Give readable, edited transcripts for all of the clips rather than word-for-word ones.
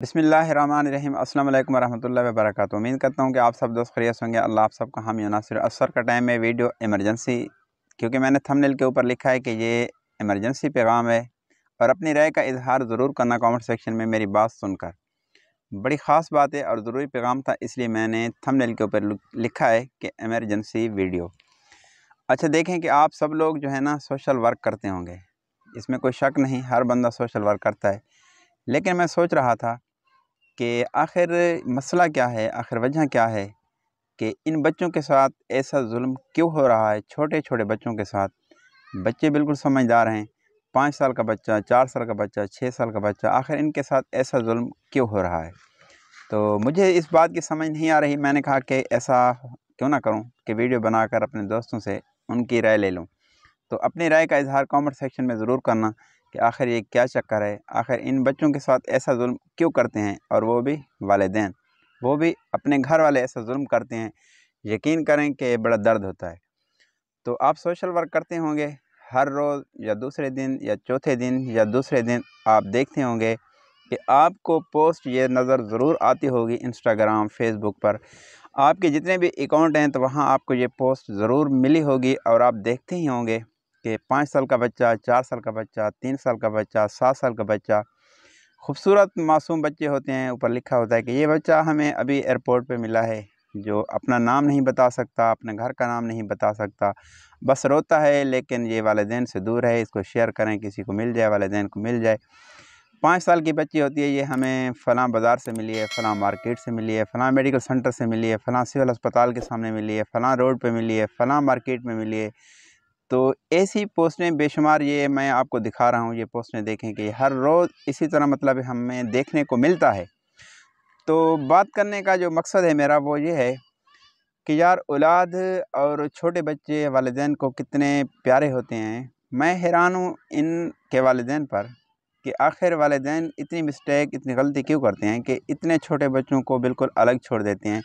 बिस्मिल्लाहिर्रहमानिर्रहीम। अस्सलाम वालेकुम रहमतुल्लाहि व बरकातुहू। उम्मीद करता हूँ कि आप सब दोस्त खैरियत होंगे। अल्लाह आप सबका हामी और नासिर। असर का टाइम है, वीडियो इमरजेंसी, क्योंकि मैंने थंबनेल के ऊपर लिखा है कि ये इमरजेंसी पैगाम है और अपनी राय का इजहार ज़रूर करना कमेंट सेक्शन में मेरी बात सुनकर। बड़ी ख़ास बात है और ज़रूरी पैगाम था, इसलिए मैंने थंबनेल के ऊपर लिखा है कि इमरजेंसी वीडियो। अच्छा, देखें कि आप सब लोग जो है ना सोशल वर्क करते होंगे, इसमें कोई शक नहीं, हर बंदा सोशल वर्क करता है। लेकिन मैं सोच रहा था कि आखिर मसला क्या है, आखिर वजह क्या है कि इन बच्चों के साथ ऐसा जुल्म क्यों हो रहा है। छोटे छोटे बच्चों के साथ, बच्चे बिल्कुल समझदार हैं, 5 साल का बच्चा, 4 साल का बच्चा, 6 साल का बच्चा, आखिर इनके साथ ऐसा जुल्म क्यों हो रहा है। तो मुझे इस बात की समझ नहीं आ रही। मैंने कहा कि ऐसा क्यों ना करूं कि वीडियो बनाकर अपने दोस्तों से उनकी राय ले लूं। तो अपनी राय का इजहार कमेंट सेक्शन में ज़रूर करना कि आखिर ये क्या चक्कर है, आखिर इन बच्चों के साथ ऐसा जुल्म क्यों करते हैं, और वो भी वालिदैन, वो भी अपने घर वाले ऐसा जुल्म करते हैं। यकीन करें कि बड़ा दर्द होता है। तो आप सोशल वर्क करते होंगे, हर रोज़ या दूसरे दिन या चौथे दिन या दूसरे दिन आप देखते होंगे कि आपको पोस्ट ये नज़र ज़रूर आती होगी इंस्टाग्राम, फेसबुक पर। आपके जितने भी अकाउंट हैं तो वहाँ आपको ये पोस्ट ज़रूर मिली होगी और आप देखते ही होंगे कि 5 साल का बच्चा, 4 साल का बच्चा, 3 साल का बच्चा, 7 साल का बच्चा, खूबसूरत मासूम बच्चे होते हैं, ऊपर लिखा होता है कि ये बच्चा हमें अभी एयरपोर्ट पे मिला है, जो अपना नाम नहीं बता सकता, अपने घर का नाम नहीं बता सकता, बस रोता है, लेकिन ये वालिदैन से दूर है, इसको शेयर करें, किसी को मिल जाए, वालिदैन को मिल जाए। 5 साल की बच्ची होती है, ये हमें फ़लाँ बाज़ार से मिली है, फ़लाँ मार्केट से मिली है, फ़लाँ मेडिकल सेंटर से मिली है, फ़लाँ सिविल अस्पताल के सामने मिली है, फ़लाँ रोड पे मिली है, फ़लाँ मार्केट में मिली है। तो ऐसी पोस्टें बेशुमार ये मैं आपको दिखा रहा हूँ, ये पोस्टें देखें कि हर रोज़ इसी तरह मतलब हमें देखने को मिलता है। तो बात करने का जो मकसद है मेरा वो ये है कि यार, औलाद और छोटे बच्चे वालिदैन को कितने प्यारे होते हैं। मैं हैरान हूँ इनके वालिदैन पर कि आखिर वालिदैन इतनी मिस्टेक, इतनी गलती क्यों करते हैं कि इतने छोटे बच्चों को बिल्कुल अलग छोड़ देते हैं।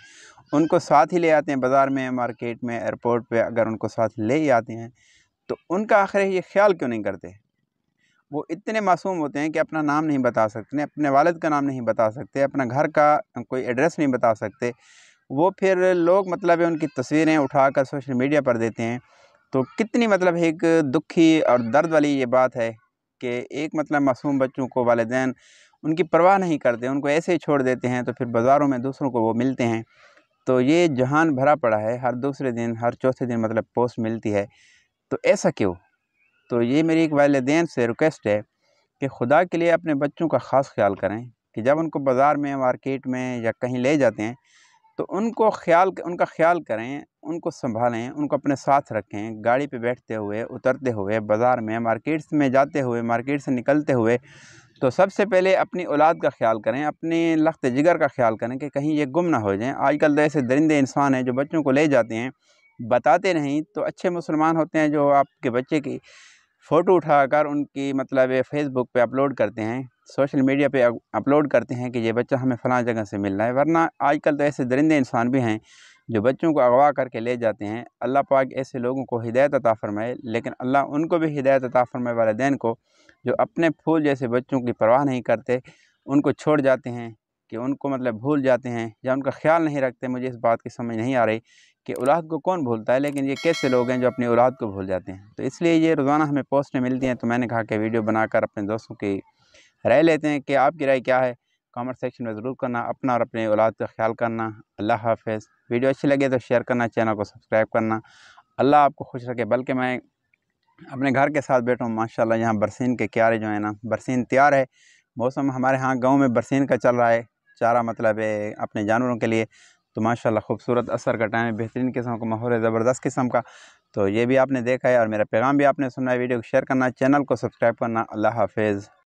उनको साथ ही ले आते हैं बाज़ार में, मार्केट में, एयरपोर्ट पे अगर उनको साथ ले ही आते हैं तो उनका आखिर ये ख्याल क्यों नहीं करते। वो इतने मासूम होते हैं कि अपना नाम नहीं बता सकते, अपने वालिद का नाम नहीं बता सकते, अपना घर का कोई एड्रेस नहीं बता सकते। वो फिर लोग मतलब है उनकी तस्वीरें उठाकर सोशल मीडिया पर देते हैं। तो कितनी मतलब एक दुखी और दर्द वाली ये बात है कि एक मतलब मासूम बच्चों को वालिदैन उनकी परवाह नहीं करते, उनको ऐसे ही छोड़ देते हैं। तो फिर बाज़ारों में दूसरों को वो मिलते हैं, तो ये जहान भरा पड़ा है, हर दूसरे दिन, हर चौथे दिन मतलब पोस्ट मिलती है। तो ऐसा क्यों। तो ये मेरी एक वालिदैन से रिक्वेस्ट है कि खुदा के लिए अपने बच्चों का ख़ास ख्याल करें कि जब उनको बाज़ार में, मार्केट में या कहीं ले जाते हैं तो उनका ख्याल करें, उनको संभालें, उनको अपने साथ रखें। गाड़ी पे बैठते हुए, उतरते हुए, बाज़ार में, मार्केट्स में जाते हुए, मार्केट से निकलते हुए, तो सबसे पहले अपनी औलाद का ख्याल करें, अपने लख्त जिगर का ख्याल करें कि कहीं ये गुम ना हो जाएँ। आजकल तो ऐसे दरिंदे इंसान हैं जो बच्चों को ले जाते हैं, बताते नहीं। तो अच्छे मुसलमान होते हैं जो आपके बच्चे की फ़ोटो उठाकर उनकी मतलब फेसबुक पे अपलोड करते हैं, सोशल मीडिया पे अपलोड करते हैं कि ये बच्चा हमें फ़लाँ जगह से मिल रहा है। वरना आजकल तो ऐसे दरिंदे इंसान भी हैं जो बच्चों को अगवा करके ले जाते हैं। अल्लाह पाक ऐसे लोगों को हिदायत अता फ़रमाए, लेकिन अल्लाह उनको भी हिदायत अता फ़रमाए, वालिदैन को, जो अपने फूल जैसे बच्चों की परवाह नहीं करते, उनको छोड़ जाते हैं, कि उनको मतलब भूल जाते हैं या उनका ख्याल नहीं रखते। मुझे इस बात की समझ नहीं आ रही कि औलाद को कौन भूलता है, लेकिन ये कैसे लोग हैं जो अपनी औलाद को भूल जाते हैं। तो इसलिए ये रोज़ाना हमें पोस्टें मिलती हैं, तो मैंने कहा कि वीडियो बनाकर अपने दोस्तों की राय लेते हैं कि आपकी राय क्या है। कमेंट सेक्शन में ज़रूर करना, अपना और अपने औलाद का ख्याल करना। अल्लाह हाफ़िज़। वीडियो अच्छी लगे तो शेयर करना, चैनल को सब्सक्राइब करना। अल्लाह आपको खुश रखे। बल्कि मैं अपने घर के साथ बैठा हूँ, माशाल्लाह, यहाँ बरसीन के क्यारे जो है ना, बरसीन तैयार है। मौसम हमारे यहाँ गाँव में बरसीन का चल रहा है, चारा मतलब है अपने जानवरों के लिए। तो माशाल्लाह खूबसूरत असर का टाइम है, बेहतरीन किस्म का माहौल है, ज़बरदस्त किस्म का। तो ये भी आपने देखा है और मेरा पैगाम भी आपने सुना है। वीडियो को शेयर करना, चैनल को सब्सक्राइब करना। अल्लाह हाफ़िज़।